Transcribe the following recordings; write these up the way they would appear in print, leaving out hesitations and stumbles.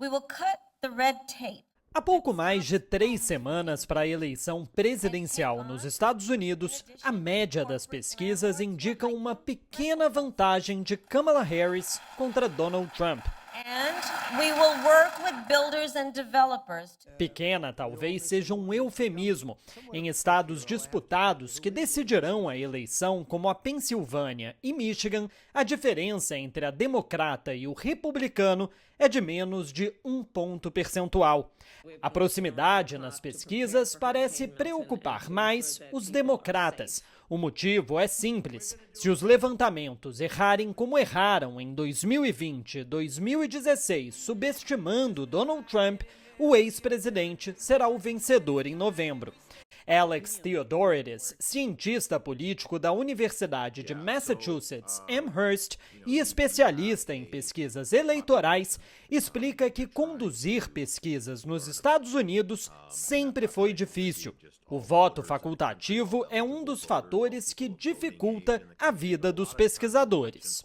We will cut the red tape. Há pouco mais de 3 semanas para a eleição presidencial nos Estados Unidos, a média das pesquisas indica uma pequena vantagem de Kamala Harris contra Donald Trump. And we will work with builders and developers. Pequena talvez seja um eufemismo. Em estados disputados que decidirão a eleição, como a Pensilvânia e Michigan, a diferença entre a democrata e o republicano é de menos de 1 ponto percentual. A proximidade nas pesquisas parece preocupar mais os democratas. O motivo é simples. Se os levantamentos errarem como erraram em 2020 e 2016, subestimando Donald Trump, o ex-presidente será o vencedor em novembro. Alex Theodoridis, cientista político da Universidade de Massachusetts Amherst e especialista em pesquisas eleitorais, explica que conduzir pesquisas nos Estados Unidos sempre foi difícil. O voto facultativo é um dos fatores que dificulta a vida dos pesquisadores.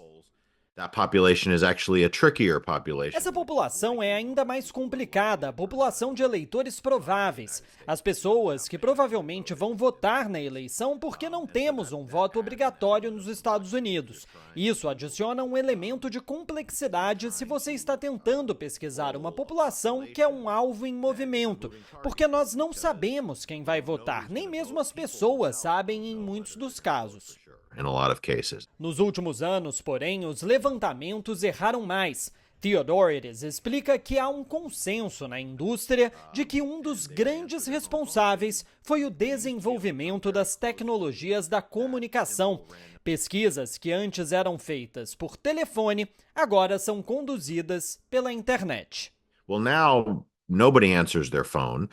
That population is actually a trickier population. Essa população é ainda mais complicada, a população de eleitores prováveis. As pessoas que provavelmente vão votar na eleição porque não temos um voto obrigatório nos Estados Unidos. Isso adiciona um elemento de complexidade se você está tentando pesquisar uma população que é um alvo em movimento, porque nós não sabemos quem vai votar, nem mesmo as pessoas sabem em muitos dos casos. In a lot of cases. Nos últimos anos, porém, os levantamentos erraram mais. Theodoridis explica que há um consenso na indústria de que um dos grandes responsáveis foi o desenvolvimento das tecnologias da comunicação. Pesquisas que antes eram feitas por telefone, agora são conduzidas pela internet. Well, now nobody answers their phone.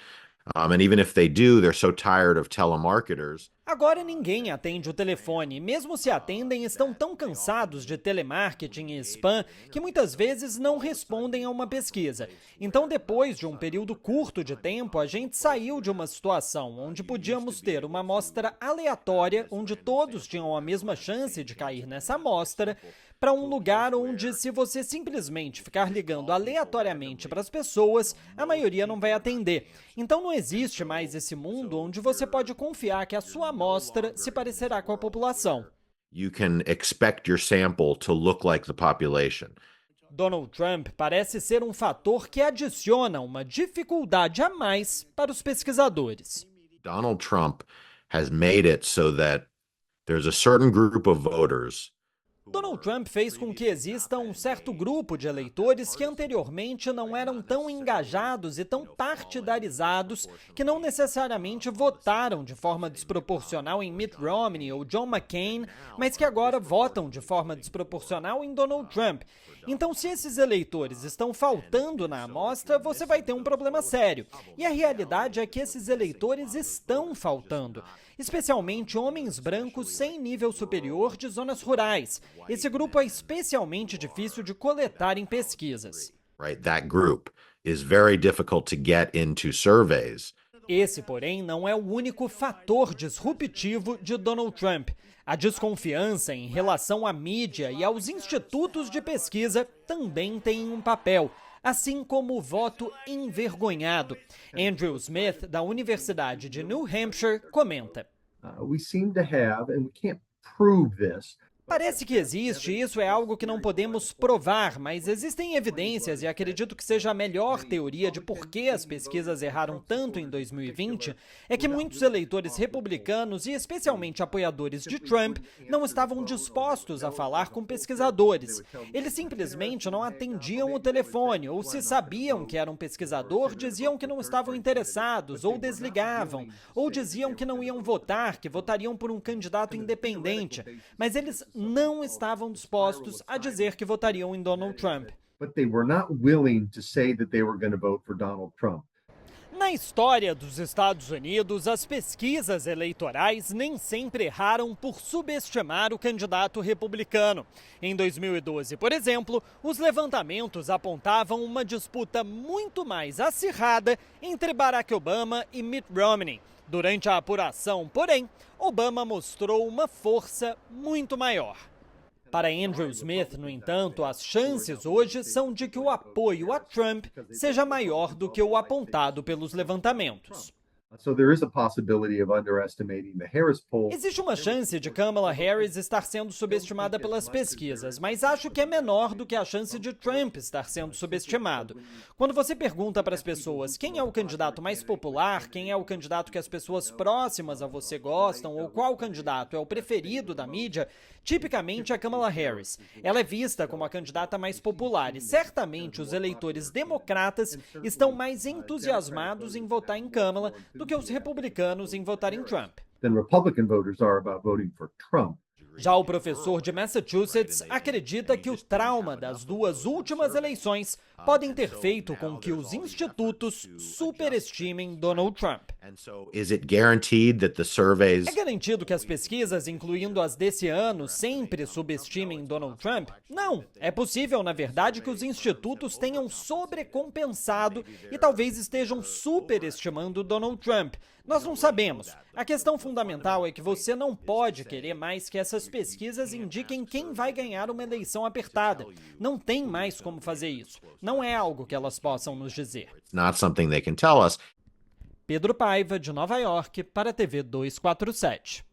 And even if they do, they're so tired of telemarketers. Agora ninguém atende o telefone. Mesmo se atendem, estão tão cansados de telemarketing e spam que muitas vezes não respondem a uma pesquisa. Então, depois de um período curto de tempo, a gente saiu de uma situação onde podíamos ter uma amostra aleatória, onde todos tinham a mesma chance de cair nessa amostra, para um lugar onde, se você simplesmente ficar ligando aleatoriamente para as pessoas, a maioria não vai atender. Então não existe mais esse mundo onde você pode confiar que a sua amostra se parecerá com a população. You can expect your sample to look like the population. Donald Trump parece ser um fator que adiciona uma dificuldade a mais para os pesquisadores. Donald Trump has made it so that there's a certain group of voters. Donald Trump fez com que exista um certo grupo de eleitores que anteriormente não eram tão engajados e tão partidarizados, que não necessariamente votaram de forma desproporcional em Mitt Romney ou John McCain, mas que agora votam de forma desproporcional em Donald Trump. Então, se esses eleitores estão faltando na amostra, você vai ter um problema sério. E a realidade é que esses eleitores estão faltando, especialmente homens brancos sem nível superior de zonas rurais. Esse grupo é especialmente difícil de coletar em pesquisas. Right, that group is very difficult to get into surveys. Esse, porém, não é o único fator disruptivo de Donald Trump. A desconfiança em relação à mídia e aos institutos de pesquisa também tem um papel, assim como o voto envergonhado. Andrew Smith, da Universidade de New Hampshire, comenta. We seem to have, and we can't prove this. Parece que existe, e isso é algo que não podemos provar, mas existem evidências e acredito que seja a melhor teoria de por que as pesquisas erraram tanto em 2020, é que muitos eleitores republicanos e especialmente apoiadores de Trump não estavam dispostos a falar com pesquisadores. Eles simplesmente não atendiam o telefone, ou se sabiam que era um pesquisador, diziam que não estavam interessados, ou desligavam, ou diziam que não iam votar, que votariam por um candidato independente, mas eles não estavam dispostos a dizer que votariam em Donald Trump. But they were not willing to say that they were going to vote for Donald Trump. Na história dos Estados Unidos, as pesquisas eleitorais nem sempre erraram por subestimar o candidato republicano. Em 2012, por exemplo, os levantamentos apontavam uma disputa muito mais acirrada entre Barack Obama e Mitt Romney. Durante a apuração, porém, Obama mostrou uma força muito maior. Para Andrew Smith, no entanto, as chances hoje são de que o apoio a Trump seja maior do que o apontado pelos levantamentos. So there is a possibility of underestimating the Harris poll. Existe uma chance de Kamala Harris estar sendo subestimada pelas pesquisas, mas acho que é menor do que a chance de Trump estar sendo subestimado. Quando você pergunta para as pessoas quem é o candidato mais popular, quem é o candidato que as pessoas próximas a você gostam, ou qual candidato é o preferido da mídia, tipicamente é Kamala Harris. Ela é vista como a candidata mais popular e certamente os eleitores democratas estão mais entusiasmados em votar em Kamala do que os republicanos em votar em Trump. Than Republican voters are about voting for Trump. Já o professor de Massachusetts acredita que o trauma das duas últimas eleições podem ter feito com que os institutos superestimem Donald Trump. Is it guaranteed that the surveys É garantido que as pesquisas, incluindo as desse ano, sempre subestimem Donald Trump? Não. É possível, na verdade, que os institutos tenham sobrecompensado e talvez estejam superestimando Donald Trump. Nós não sabemos. A questão fundamental é que você não pode querer mais que essas pesquisas indiquem quem vai ganhar uma eleição apertada. Não tem mais como fazer isso. Não é algo que elas possam nos dizer. it's not something they can tell us? Pedro Paiva, de Nova York, para a TV 247.